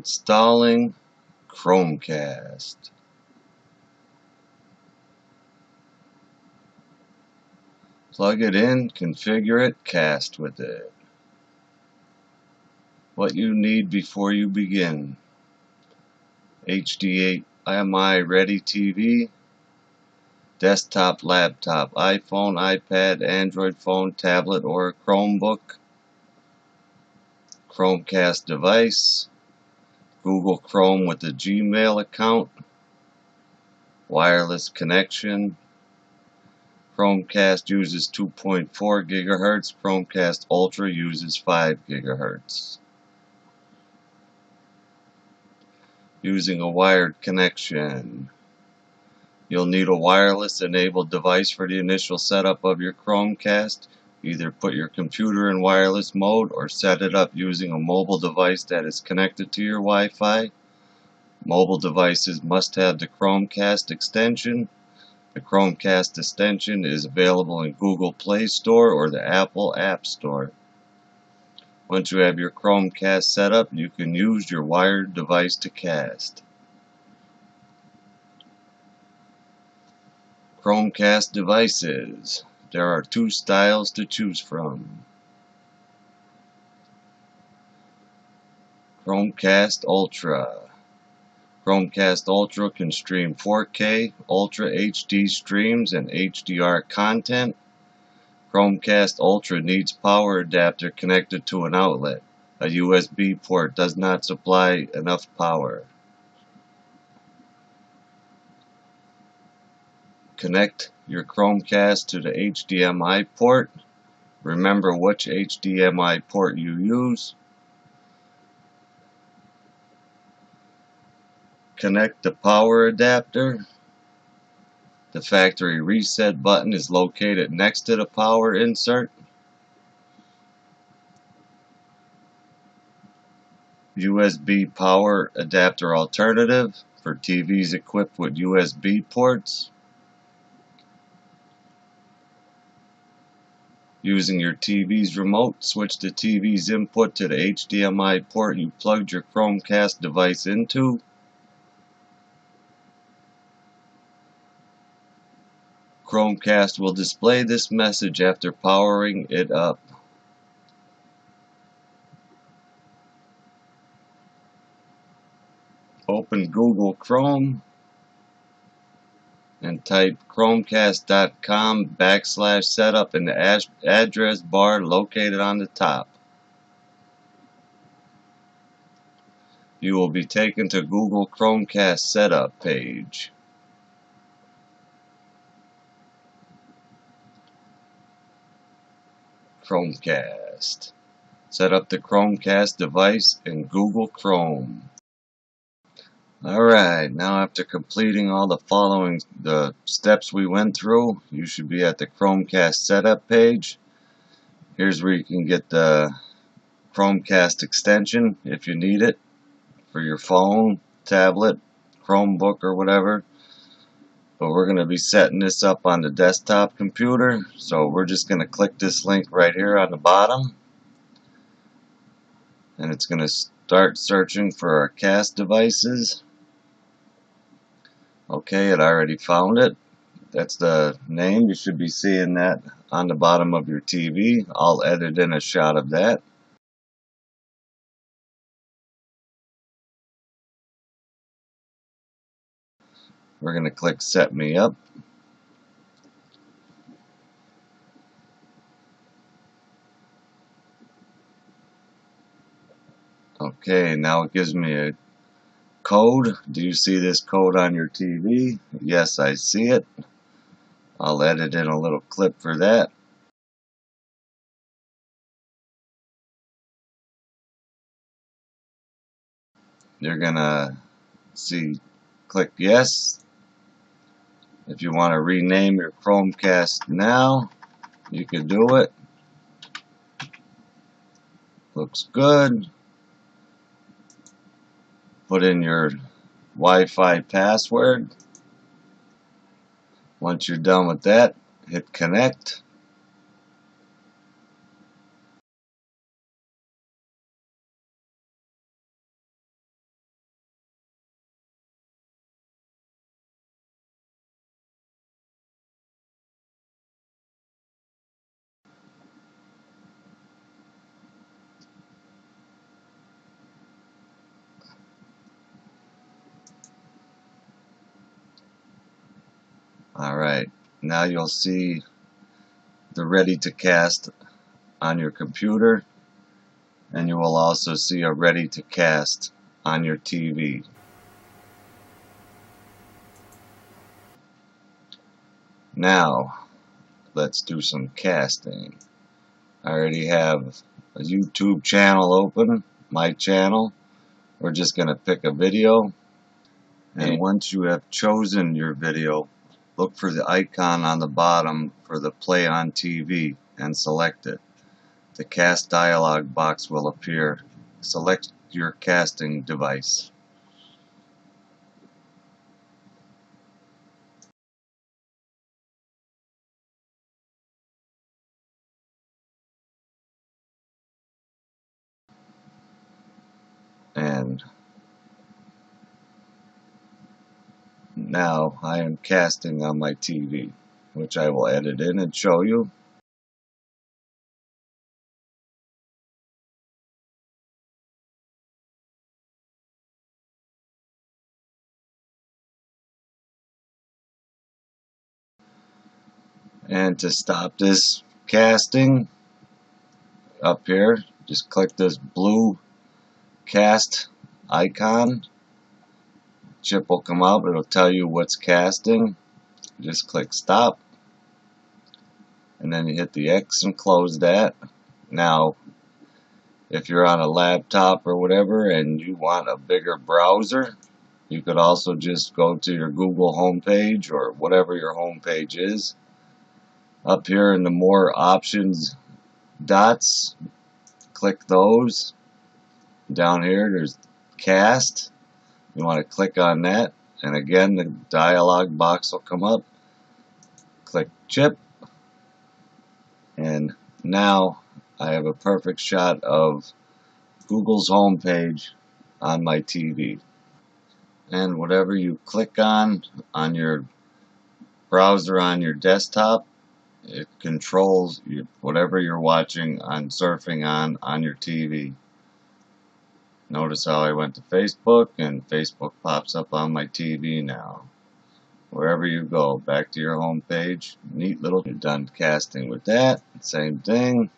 Installing Chromecast. Plug it in, configure it, cast with it. What you need before you begin: HDMI ready TV, desktop, laptop, iPhone, iPad, Android phone, tablet, or a Chromebook, Chromecast device, Google Chrome with a Gmail account, wireless connection. Chromecast uses 2.4 GHz, Chromecast Ultra uses 5 GHz. Using a wired connection. You'll need a wireless enabled device for the initial setup of your Chromecast. Either put your computer in wireless mode or set it up using a mobile device that is connected to your Wi-Fi. Mobile devices must have the Chromecast extension. The Chromecast extension is available in Google Play Store or the Apple App Store. Once you have your Chromecast set up, you can use your wired device to cast. Chromecast devices. There are two styles to choose from. Chromecast Ultra. Chromecast Ultra can stream 4K, Ultra HD streams, and HDR content. Chromecast Ultra needs power adapter connected to an outlet. A USB port does not supply enough power. Connect your Chromecast to the HDMI port. Remember which HDMI port you use. Connect the power adapter. The factory reset button is located next to the power insert. USB power adapter alternative for TVs equipped with USB ports. Using your TV's remote, switch the TV's input to the HDMI port you plugged your Chromecast device into. Chromecast will display this message after powering it up. Open Google Chrome and type chromecast.com/setup in the address bar located on the top. You will be taken to Google Chromecast setup page. Chromecast. Set up the Chromecast device in Google Chrome. Alright, now after completing all the steps we went through, you should be at the Chromecast setup page. Here's where you can get the Chromecast extension if you need it for your phone, tablet, Chromebook, or whatever. But we're going to be setting this up on the desktop computer, so we're just going to click this link right here on the bottom, and it's going to start searching for our cast devices. Okay, it already found it. That's the name. You should be seeing that on the bottom of your TV. I'll edit in a shot of that. We're going to click Set Me Up. Okay, now it gives me a code. Do you see this code on your TV? Yes, I see it. I'll edit in a little clip for that. You're gonna see, click yes. If you want to rename your Chromecast now, you can do it. Looks good. Put in your Wi-Fi password. Once you're done with that, hit connect. Alright, now you'll see the ready to cast on your computer, and you will also see a ready to cast on your TV. Now, let's do some casting. I already have a YouTube channel open, my channel. We're just going to pick a video, and once you have chosen your video, look for the icon on the bottom for the play on TV and select it. The cast dialog box will appear. Select your casting device. And now I am casting on my TV, which I will edit in and show you. And to stop this casting, up here, just click this blue cast icon. Chip will come up, it'll tell you what's casting. Just click stop, and then you hit the X and close that. Now, if you're on a laptop or whatever and you want a bigger browser, you could also just go to your Google homepage or whatever your homepage is. Up here in the more options dots, click those. Down here there's cast. You want to click on that, and again the dialog box will come up. Click chip, and now I have a perfect shot of Google's homepage on my TV. And whatever you click on your browser on your desktop, it controls whatever you're watching on surfing on your TV. Notice how I went to Facebook, and Facebook pops up on my TV now. Wherever you go, back to your home page. Neat little, you're done casting with that. Same thing.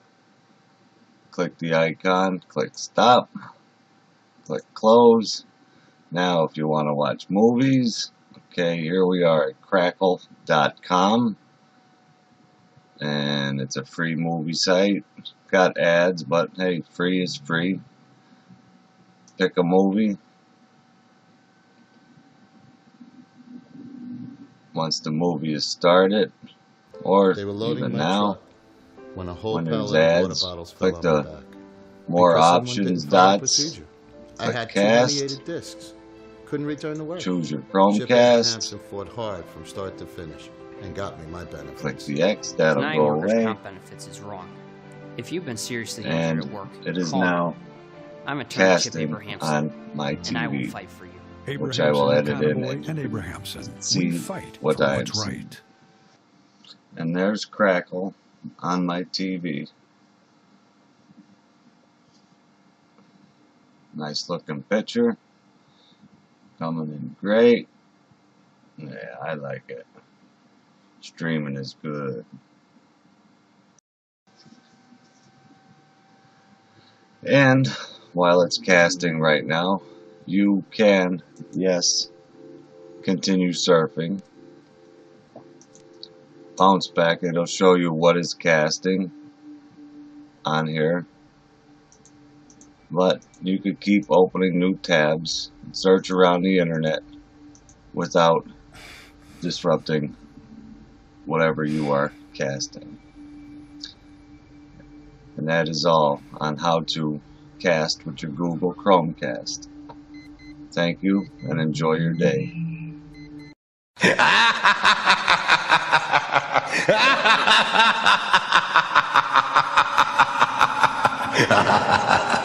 Click the icon, click stop, click close. Now if you want to watch movies, okay, here we are at crackle.com. And it's a free movie site. Got ads, but hey, free is free. Pick a movie. Once the movie is started, or even now, when there's ads, click the more options dots, click cast, couldn't return the work. Choose your Chromecast, fought hard from start to finish and got me my benefits. click the X, that'll Denying go workers' away, comp benefits is wrong. If you've been seriously injured and at work, it is call me. now I'm attorney Chip casting Abrahamson, on my and I will TV, fight for you. which I will edit in and and Abrahamson. see We fight what for I am what's seeing. right. And there's Crackle on my TV. Nice looking picture. Coming in great. Yeah, I like it. Streaming is good. And while it's casting right now, you can, yes, continue surfing. Bounce back, it'll show you what is casting on here. But you could keep opening new tabs, search around the internet without disrupting whatever you are casting. And that is all on how to cast with your Google Chromecast. Thank you and enjoy your day. Ha ha ha ha!